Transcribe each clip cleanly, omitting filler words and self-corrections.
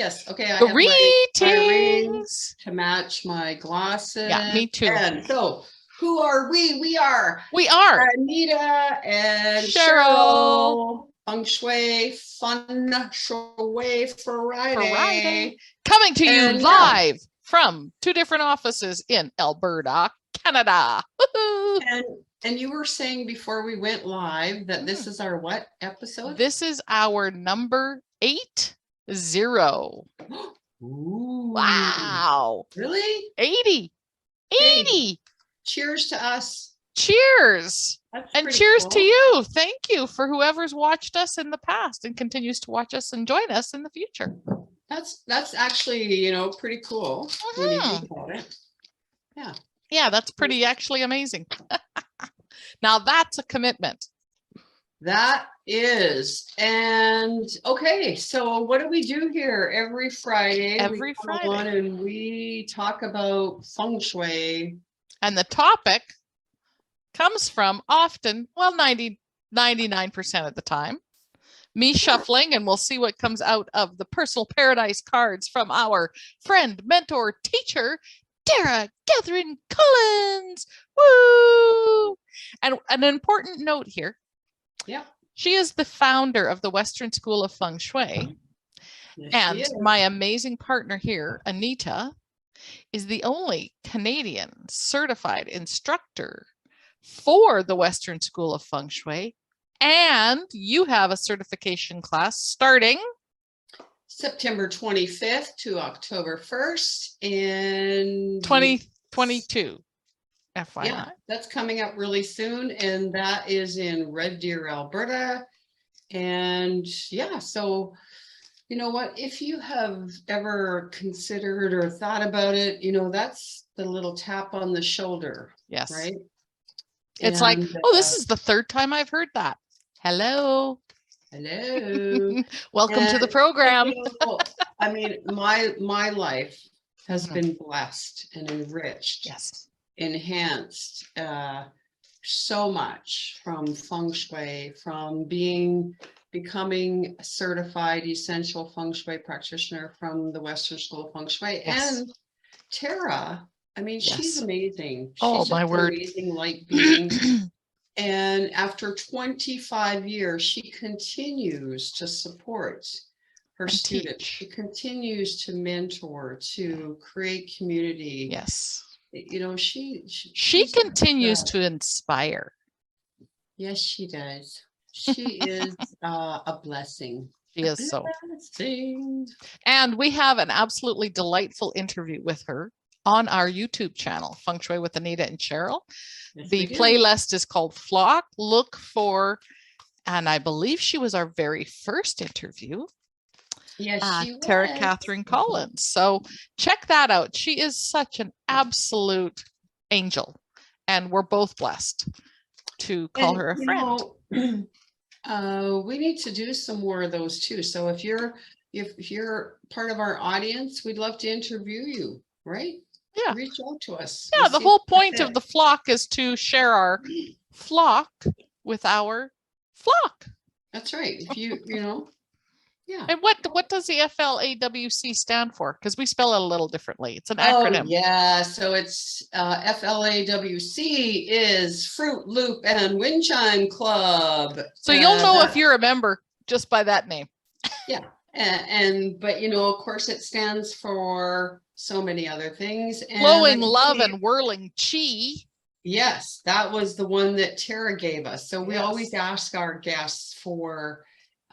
Yes. Okay. I have my ring Greetings. to match my glasses. Yeah, me too. And so, who are we? We are Anita and Cheryl. Feng Shui Friday. Coming to you And, live from 2 different offices in Alberta, Canada. And you were saying before we went live that this is our what episode? This is our number 80. Ooh, wow. Really? 80. Hey, 80. cheers to us. Cheers. That's and cheers cool. to you. Thank you for whoever's watched us in the past and continues to watch us and join us in the future. That's actually, pretty cool when you think about it. Yeah. Yeah, that's pretty actually amazing. Now that's a commitment. That is. And okay, so what do we do here every Friday? Every Friday. And we talk about feng shui. And the topic comes from often, well, 99% of the time, me shuffling, and we'll see what comes out of the personal paradise cards from our friend, mentor, teacher, Tara Catherine Collins. Woo! And an important note here. Yeah. She is the founder of the Western School of Feng Shui. Yes, and my amazing partner here, Anita, is the only Canadian certified instructor for the Western School of Feng Shui. And you have a certification class starting September 25th to October 1st in 2022. FYI. Yeah, that's coming up really soon. And that is in Red Deer, Alberta. And yeah, so you know what, if you have ever considered or thought about it, that's the little tap on the shoulder. Yes. Right. It's like, oh, this is the 3rd time I've heard that. Hello. Hello. Welcome to the program. I mean, my life has been blessed and enriched. Yes. Enhanced so much from feng shui, from becoming a certified essential feng shui practitioner from the Western School of Feng Shui. Yes. And Tara, I mean, she's amazing. Oh, she's my word. Amazing light being. And after 25 years, she continues to support her students. She continues to mentor, to create community. Yes. She continues to inspire. Yes, she does. She is a blessing. She is so. And we have an absolutely delightful interview with her on our YouTube channel, Feng Shui with Anita and Cheryl. Yes, the playlist is called Flock. Look for, and I believe she was our very first interview. Yes, she was. Tara Catherine Collins. So check that out. She is such an absolute angel, and we're both blessed to call her a friend. We need to do some more of those too. So if you're part of our audience, we'd love to interview you, right? Yeah. Reach out to us. Yeah, the whole point of the flock is to share our flock with our flock. That's right. If yeah. And what does the FLAWC stand for? Because we spell it a little differently. It's an acronym. Oh, yeah. So it's FLAWC is Fruit Loop and Wind Chime Club. So you'll know if you're a member just by that name. Yeah. But of course it stands for so many other things. Flowing love and whirling chi. Yes, that was the one that Tara gave us. So we always ask our guests for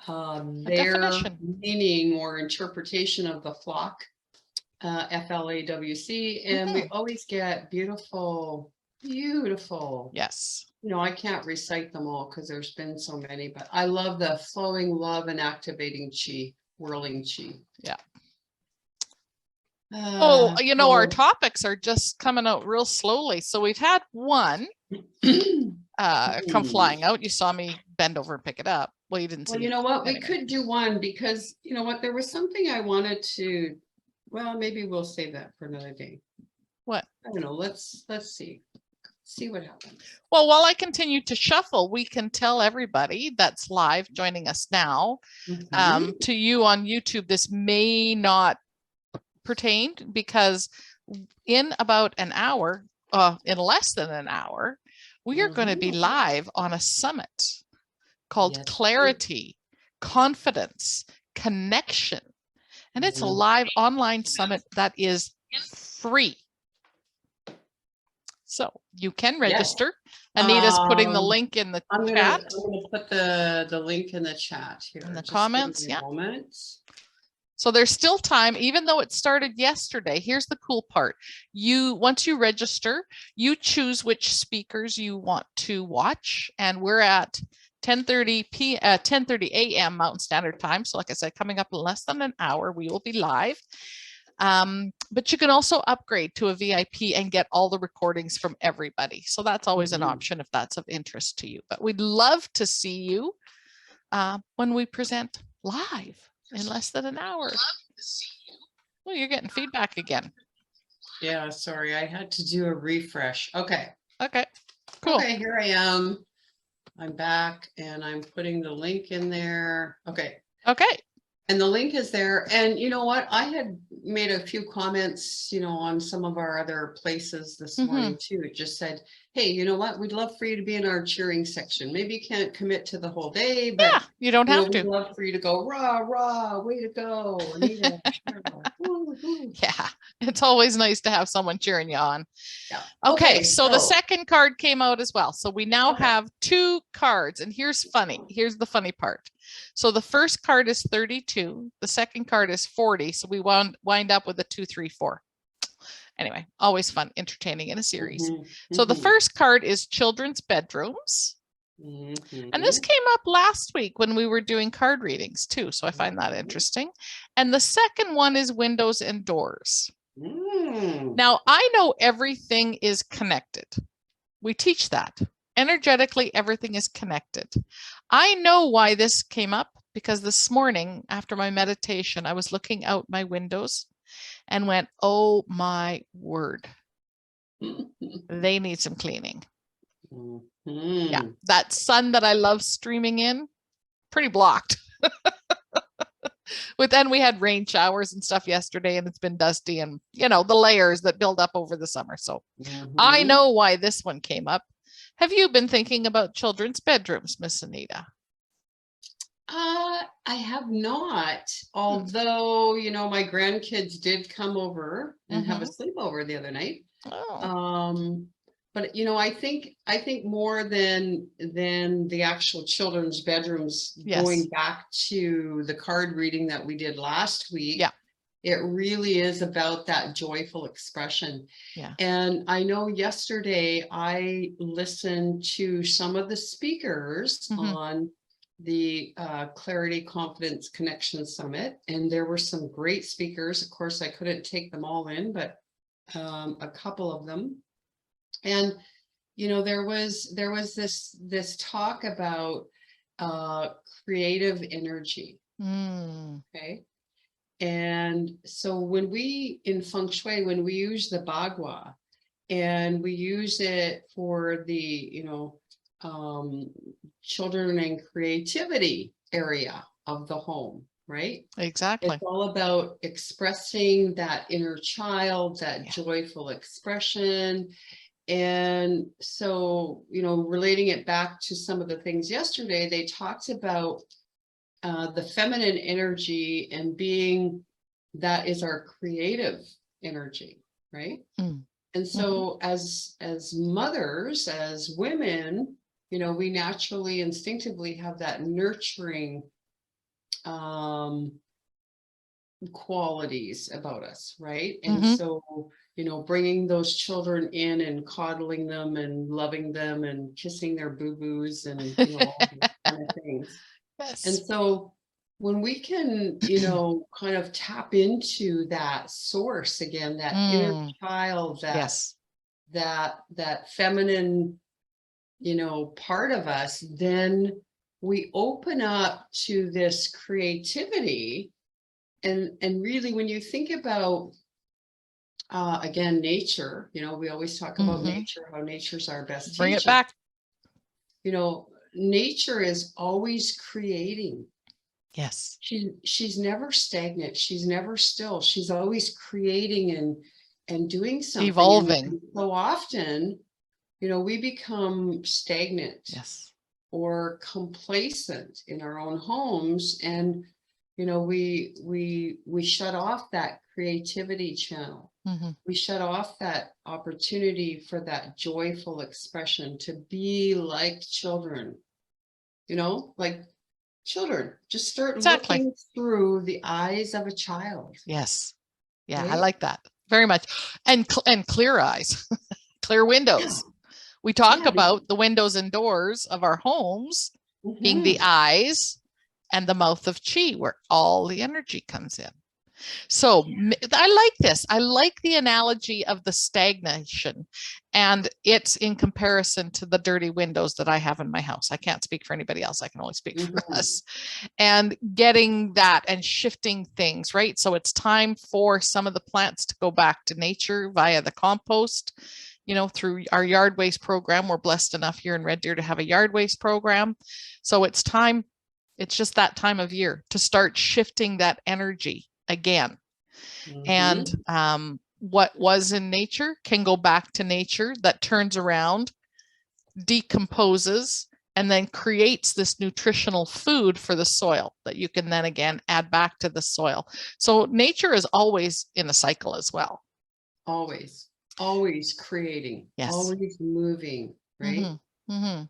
their meaning or interpretation of the flock, FLAWC, and we always get beautiful. Yes. I can't recite them all because there's been so many, but I love the flowing love and activating chi, whirling chi. Yeah. Our topics are just coming out real slowly. So we've had one come flying out. You saw me bend over and pick it up. Well, you didn't see. Well, you know what? We could do one because there was something I wanted to. Well, maybe we'll save that for another day. What? I don't know. Let's see. see what happens. Well, while I continue to shuffle, we can tell everybody that's live joining us now, to you on YouTube, this may not pertain because in about an hour, in less than an hour, we are going to be live on a summit called Clarity, Confidence, Connection. And it's a live online summit that is free. So you can register. Anita's putting the link in the chat. I'm gonna put the link in the chat here. In the Just comments, give me a moment. So there's still time, even though it started yesterday. Here's the cool part. Once you register, you choose which speakers you want to watch. And we're at 10:30 a.m. Mountain Standard Time. So like I said, coming up in less than an hour, we will be live. But you can also upgrade to a VIP and get all the recordings from everybody. So that's always an option if that's of interest to you. But we'd love to see you when we present live in less than an hour. Well, you're getting feedback again. Yeah, sorry, I had to do a refresh. Okay. Okay, cool. Okay, here I am. I'm back and I'm putting the link in there. Okay. Okay. And the link is there. And you know what? I had made a few comments, on some of our other places this morning too. It just said, hey, you know what? We'd love for you to be in our cheering section. Maybe you can't commit to the whole day, but yeah, you don't have to. We'd love for you to go, rah, rah, way to go, Anita. Yeah, it's always nice to have someone cheering you on. Yeah. Okay, so the second card came out as well. So we now have 2 cards, and here's the funny part. So the first card is 32, the second card is 40. So we wind up with a 2, 3, 4. Anyway, always fun, entertaining in a series. So the first card is children's bedrooms. And this came up last week when we were doing card readings too. So I find that interesting. And the second one is windows and doors. Now, I know everything is connected. We teach that. Energetically, everything is connected. I know why this came up because this morning after my meditation, I was looking out my windows and went, oh my word, they need some cleaning. Yeah, that sun that I love streaming in, pretty blocked. But then we had rain showers and stuff yesterday and it's been dusty and, the layers that build up over the summer. So I know why this one came up. Have you been thinking about children's bedrooms, Miss Anita? I have not, although, my grandkids did come over and have a sleepover the other night. But I think more than the actual children's bedrooms, going back to the card reading that we did last week, it really is about that joyful expression. Yeah. And I know yesterday I listened to some of the speakers on the Clarity, Confidence, Connection Summit, and there were some great speakers. Of course, I couldn't take them all in, but a couple of them. And there was this talk about creative energy. Okay. And so when we in feng shui, when we use the bagua and we use it for the children and creativity area of the home, right? Exactly. It's all about expressing that inner child, that joyful expression. And so, relating it back to some of the things yesterday, they talked about the feminine energy and being that is our creative energy, right? And so as mothers, as women, we naturally, instinctively have that nurturing qualities about us, right? And so bringing those children in and coddling them and loving them and kissing their boo-boos and all these kind of things. Yes. And so when we can, kind of tap into that source again, that inner child, that feminine, part of us, then we open up to this creativity. And really, when you think about Again, nature, we always talk about Mhm. nature, how nature's our best Bring it teacher. back. Nature is always creating. Yes. She's never stagnant. She's never still. She's always creating and doing something. Evolving. And so often, we become stagnant. Yes. Or complacent in our own homes, and we shut off that creativity channel. Mhm. We shut off that opportunity for that joyful expression, to be like children. Like children, just start Exactly. looking through the eyes of a child. Yes. Yeah, I Right? like that very much. And clear eyes, clear windows. We talk Yeah. about the windows and doors of our homes being the Mhm. eyes and the mouth of chi, where all the energy comes in. So I like this. I like the analogy of the stagnation, and it's in comparison to the dirty windows that I have in my house. I can't speak for anybody else. I can only speak for Mhm. us. And getting that and shifting things, right? So it's time for some of the plants to go back to nature via the compost. Through our yard waste program, we're blessed enough here in Red Deer to have a yard waste program. So it's time, it's just that time of year to start shifting that energy again. Mhm. And what was in nature can go back to nature, that turns around, decomposes, and then creates this nutritional food for the soil that you can then again add back to the soil. So nature is always in a cycle as well. Always creating, Yes. always moving, right? Mm-hmm. Mm-hmm.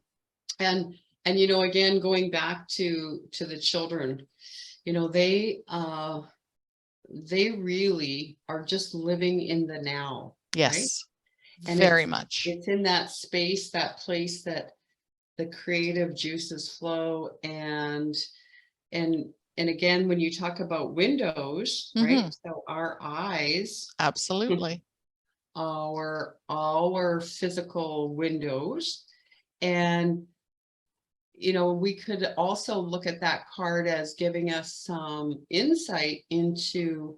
And again, going back to the children, they really are just living in the now. Yes. Right? And Very much. It's in that space, that place, that the creative juices flow. And again, when you talk about windows, Mm-hmm. right? So our eyes, Absolutely. our physical windows. And we could also look at that card as giving us some insight into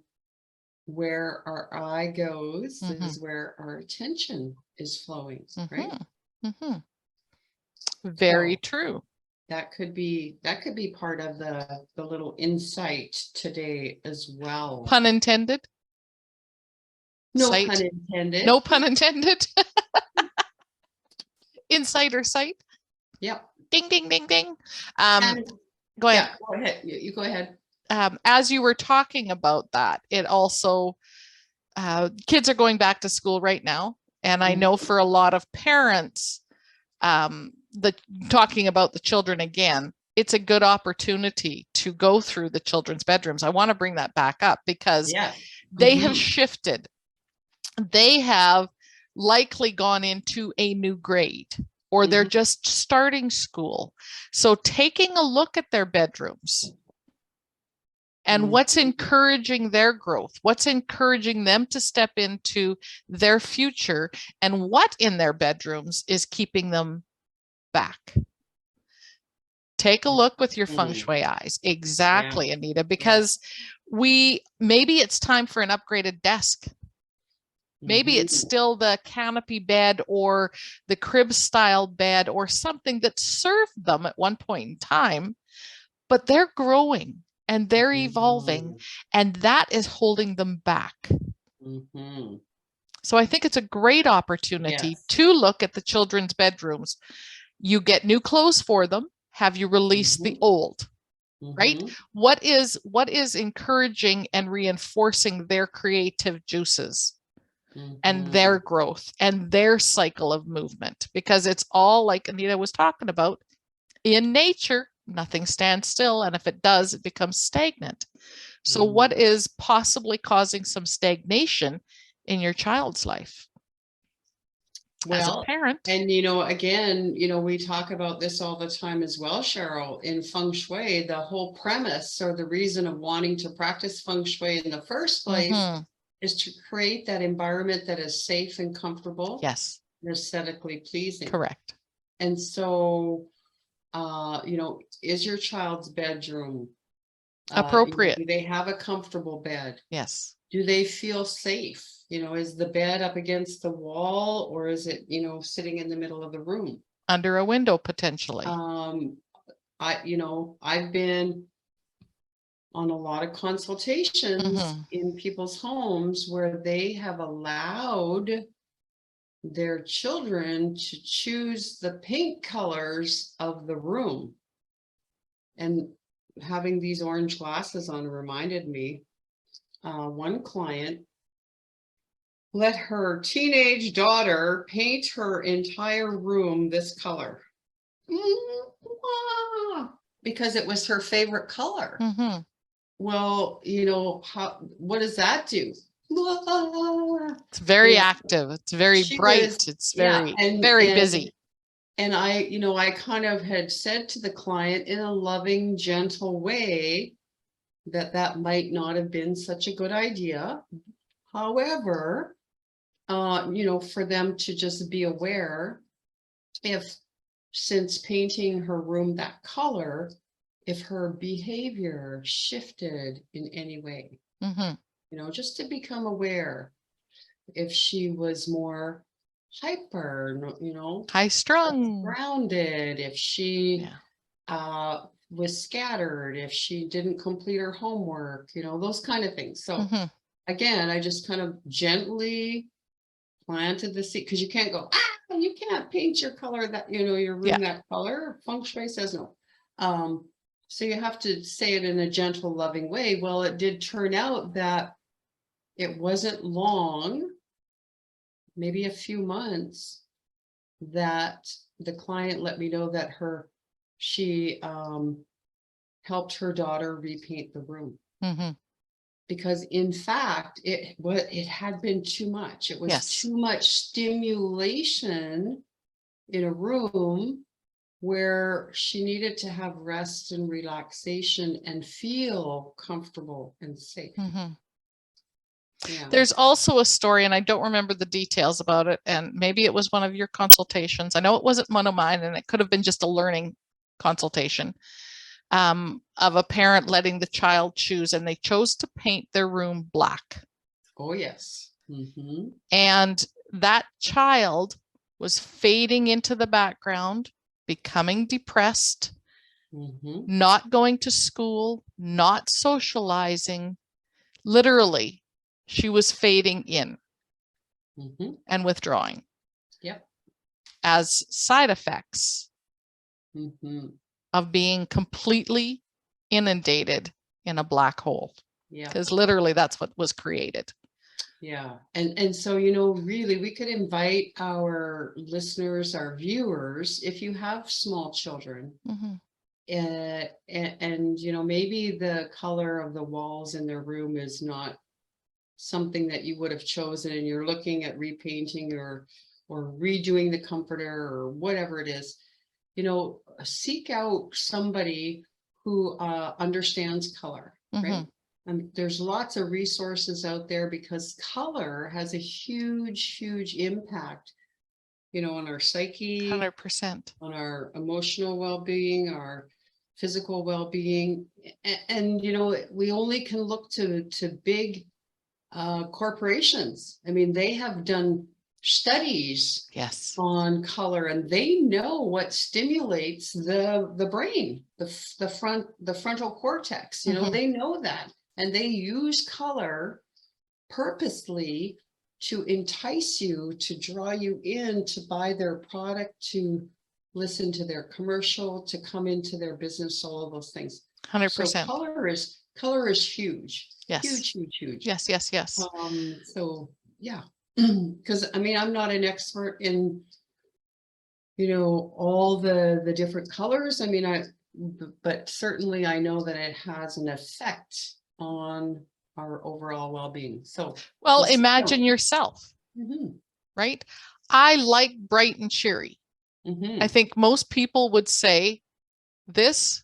where our eye goes. Mm-hmm. Is where our attention is flowing, Mm-hmm. right? Mm-hmm. Very So true. that could be part of the little insight today as well. Pun intended. No Sight. pun intended. No pun intended. Insight or sight. Yep. Ding, ding, ding, ding. Go ahead. Yeah, go ahead. You go ahead. As you were talking about that, it also, kids are going back to school right now. And I know for a lot of parents, talking about the children again, it's a good opportunity to go through the children's bedrooms. I want to bring that back up because they have shifted. They have likely gone into a new grade, or they're just starting school. So taking a look at their bedrooms and what's encouraging their growth, what's encouraging them to step into their future, and what in their bedrooms is keeping them back. Take a look with your feng shui eyes. Exactly, Anita, because maybe it's time for an upgraded desk. Maybe it's still the canopy bed or the crib style bed or something that served them at one point in time, but they're growing and they're evolving, and that is holding them back. So I think it's a great opportunity to look at the children's bedrooms. You get new clothes for them. Have you released the old? Right? What is encouraging and reinforcing their creative juices and their growth and their cycle of movement? Because it's all, like Anita was talking about, in nature, nothing stands still. And if it does, it becomes stagnant. So what is possibly causing some stagnation in your child's life? As a parent. And again, we talk about this all the time as well, Cheryl. In feng shui, the whole premise or the reason of wanting to practice feng shui in the first place is to create that environment that is safe and comfortable. Yes. And aesthetically pleasing. Correct. And so, is your child's bedroom Appropriate. Do they have a comfortable bed? Yes. Do they feel safe? Is the bed up against the wall, or is it, sitting in the middle of the room? Under a window, potentially. I've been on a lot of consultations in people's homes where they have allowed their children to choose the paint colors of the room. And having these orange glasses on reminded me, one client let her teenage daughter paint her entire room this color. Because it was her favorite color. Well, what does that do? It's very active. It's very bright. It's very, very busy. And I kind of had said to the client in a loving, gentle way that might not have been such a good idea. However, for them to just be aware, if since painting her room that color, if her behavior shifted in any way, just to become aware, if she was more hyper, high strung, grounded, if she was scattered, if she didn't complete her homework, those kind of things. So again, I just kind of gently planted the seed, because you can't go, you can't paint your color that, your room that color. Feng Shui says no. So you have to say it in a gentle, loving way. Well, it did turn out that it wasn't long, maybe a few months, that the client let me know that she helped her daughter repaint the room. Because in fact, it had been too much. It was too much stimulation in a room where she needed to have rest and relaxation and feel comfortable and safe. There's also a story, and I don't remember the details about it, and maybe it was one of your consultations. I know it wasn't one of mine, and it could have been just a learning consultation, of a parent letting the child choose, and they chose to paint their room black. Oh, yes. And that child was fading into the background, becoming depressed, not going to school, not socializing. Literally, she was fading in and withdrawing. As side effects of being completely inundated in a black hole. Because literally that's what was created. And so, really, we could invite our listeners, our viewers, if you have small children, and maybe the color of the walls in their room is not something that you would have chosen, and you're looking at repainting or redoing the comforter or whatever it is, seek out somebody who understands color, right? There's lots of resources out there, because color has a huge impact, on our psyche, 100%, on our emotional well-being, our physical well-being. And we only can look to big corporations. I mean, they have done studies on color, and they know what stimulates the brain, the frontal cortex. They know that, and they use color purposely to entice you, to draw you in, to buy their product, to listen to their commercial, to come into thetheir business, all of those things. 100%. So color is huge. Huge. Yes. So yeah, because I'm not an expert in, all the different colors. But certainly I know that it has an effect on our overall well-being. So, well, imagine yourself, right? I like bright and cheery. I think most people would say this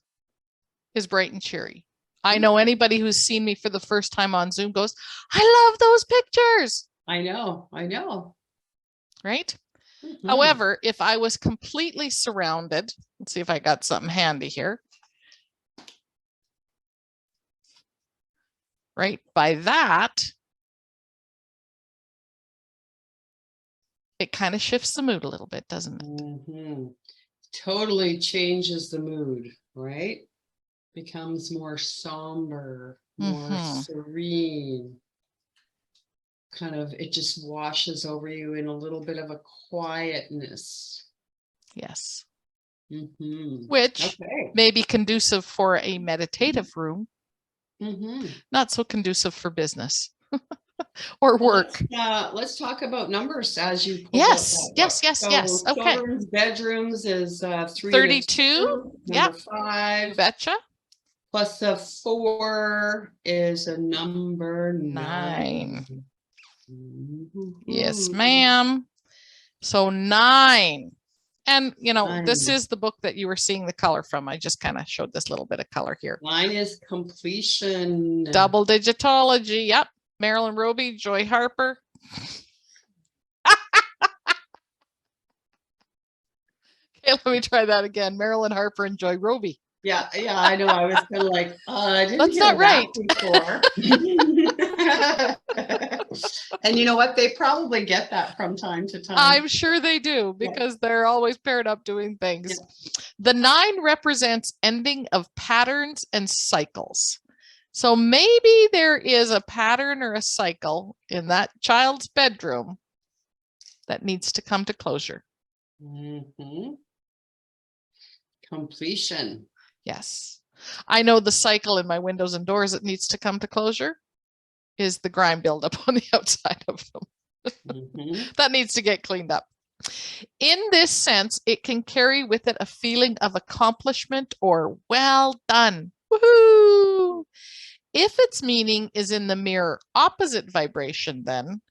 is bright and cheery. I know anybody who's seen me for the first time on Zoom goes, I love those pictures. I know. Right? However, if I was completely surrounded, let's see if I got something handy here. right? By that, it kind of shifts the mood a little bit, doesn't it? Mhm. Totally changes the mood, right? Becomes more somber, more Mhm. serene. Kind of, it just washes over you in a little bit of a quietness. Yes. Mhm. Which Okay. may be conducive for a meditative room, Mhm. not so conducive for business or work. Let's talk about numbers as you pulled out Yes, that yes, book. yes, yes. So Okay. children's bedrooms is 3 and a 32. 2, Yep. number 5. Betcha. Plus a 4 is a number 9. 9. Yes, ma'am. So 9. And, you know, this 9. is the book that you were seeing the color from. I just kind of showed this little bit of color here. 9 is completion. Double digitology. Yep. Marilyn Roby, Joy Harper. Okay, let me try that again. Marilyn Harper and Joy Roby. Yeah, I know. I was kind of like, I didn't That's hear not right. that before. And you know what? They probably get that from time to time. I'm sure they do because they're always paired up doing things. The 9 represents ending of patterns and cycles. So maybe there is a pattern or a cycle in that child's bedroom that needs to come to closure. Mhm. Completion. Yes. I know the cycle in my windows and doors that needs to come to closure is the grime buildup on the outside of them. Mhm. That needs to get cleaned up. In this sense, it can carry with it a feeling of accomplishment or well done. Woohoo! If its meaning is in the mirror opposite vibration, then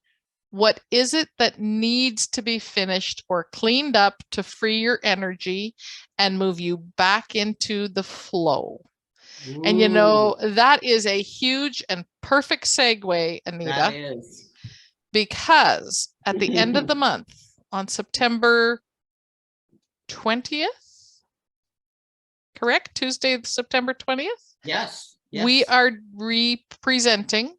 what is it that needs to be finished or cleaned up to free your energy and move you back into the flow? And you know, that is a huge and perfect segue, Anita. That is. Because at the end of the month, on September 20th, correct? Tuesday, September 20th? Yes. We are representing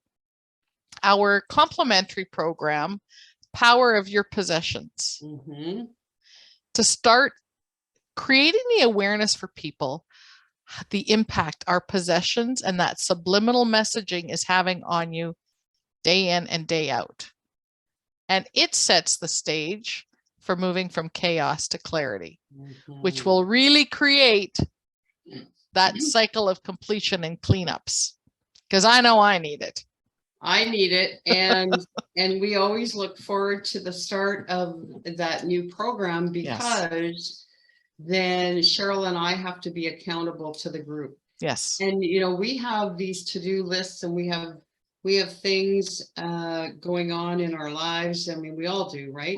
our complimentary program, Power of Your Possessions, to start creating the awareness for people, the impact our possessions and that subliminal messaging is having on you day in and day out. And it sets the stage for moving from chaos to clarity, which will really create that cycle of completion and cleanups. Because I know I need it. I need it. And we always look forward to the start of that new program because then Cheryl and I have to be accountable to the group. Yes. And you know, we have these to-do lists and we have things going on in our lives. I mean, we all do, right?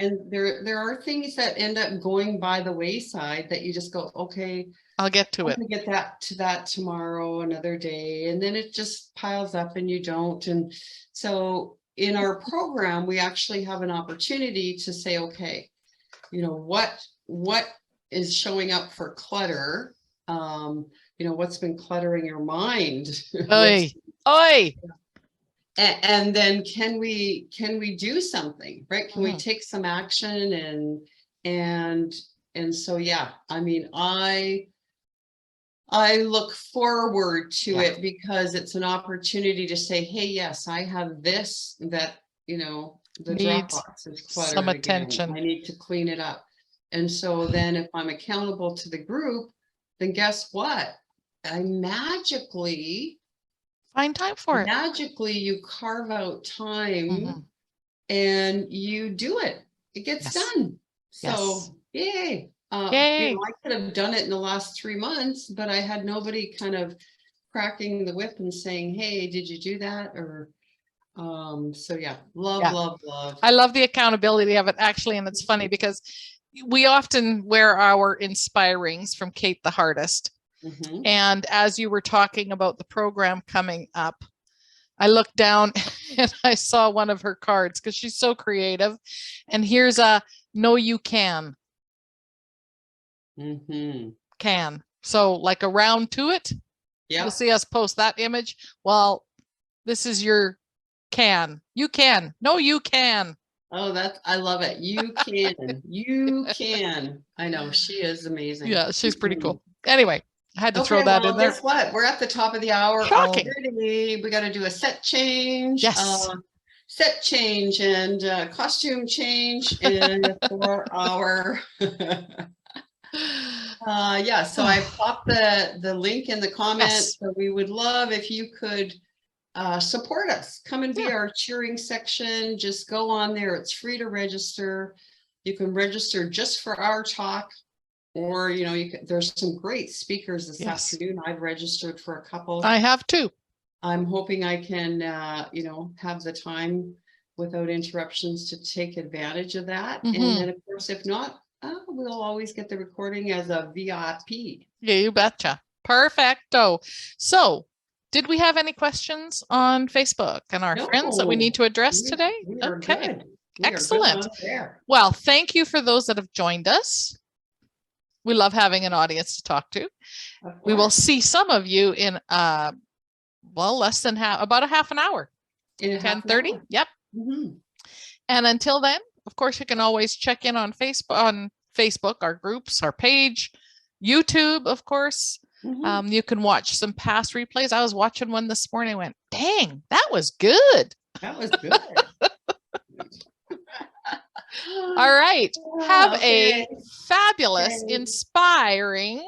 And there are things that end up going by the wayside that you just go, okay, I'll get to it. I'm gonna get to that tomorrow, another day, and then it just piles up and you don't. And so in our program, we actually have an opportunity to say, okay, you know, what is showing up for clutter? You know, what's been cluttering your mind? Oi. Oi. And then can we do something, right? Can we take some action and so yeah, I mean, I look forward to it because it's an opportunity to say, hey, yes, I have this that, you know, the Dropbox is cluttered some again. attention. I need to clean it up. And so then if I'm accountable to the group, then guess what? I magically find time for it. Magically, you carve out time and you do it. It gets done. So yay. You know, I could have done it in the last 3 months, but I had nobody kind of cracking the whip and saying, hey, did you do that? Or so yeah, love. I love the accountability of it actually. And it's funny because we often wear our inspirings from Kate the Hardest. And as you were talking about the program coming up, I looked down and I saw one of her cards because she's so creative. And here's a no, you can. Can. So like a round to it. You'll see us post that image. Well, This is your can. You can. No, you can. Oh, I love it. You can. You can. I know. She is amazing. Yeah, she's pretty cool. Anyway, I had to throw Okay, that well, in there. guess what? We're at the top of the hour Shocking. already. We got to do a set change. Yes. Set change and costume change and for our yeah, so I popped the link in the comments. Yes. So we would love if you could support us. Come and be our cheering section. Just go on there. It's free to register. You can register just for our talk, or there's some great speakers this afternoon. I've registered for a couple. I have too. I'm hoping I can have the time without interruptions to take advantage of that. And then of course, if not, we'll always get the recording as a VIP. Yeah, you betcha. Perfecto. So did we have any questions on Facebook and our friends that we need to address today? Okay. Excellent. Well, thank you for those that have joined us. We love having an audience to talk to. We will see some of you in less than about a half an hour. 10:30. Yep. And until then, of course, you can always check in on Facebook, our groups, our page, YouTube, of course. You can watch some past replays. I was watching one this morning. I went, dang, that was good. That was good. All right. Have a fabulous, inspiring